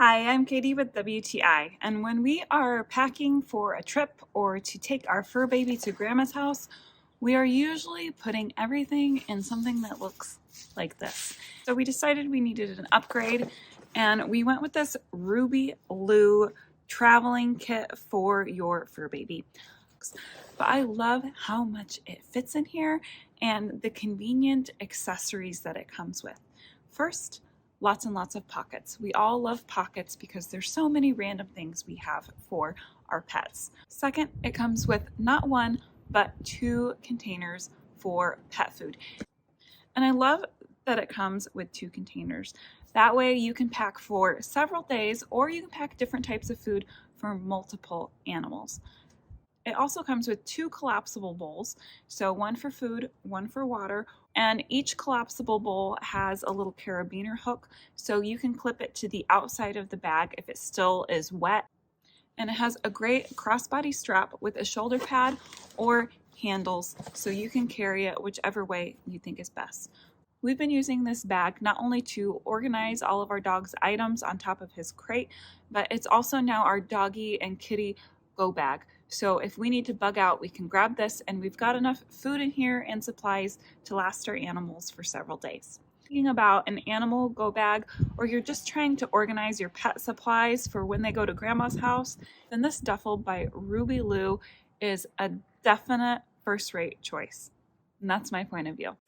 Hi, I'm Katie with WTI, and when we are packing for a trip or to take our fur baby to grandma's house, we are usually putting everything in something that looks like this. So we decided we needed an upgrade, and we went with this Rubyloo traveling kit for your fur baby. But I love how much it fits in here and the convenient accessories that it comes with. First, lots and lots of pockets. We all love pockets because there's so many random things we have for our pets. Second, it comes with not one, but 2 containers for pet food. And I love that it comes with 2 containers. That way you can pack for several days, or you can pack different types of food for multiple animals. It also comes with 2 collapsible bowls, so one for food, one for water, and each collapsible bowl has a little carabiner hook, so you can clip it to the outside of the bag if it still is wet. And it has a great crossbody strap with a shoulder pad or handles, so you can carry it whichever way you think is best. We've been using this bag not only to organize all of our dog's items on top of his crate, but it's also now our doggy and kitty go bag. So if we need to bug out, we can grab this, and we've got enough food in here and supplies to last our animals for several days. Thinking about an animal go bag, or you're just trying to organize your pet supplies for when they go to grandma's house, then this duffel by Rubyloo is a definite first-rate choice. And that's my point of view.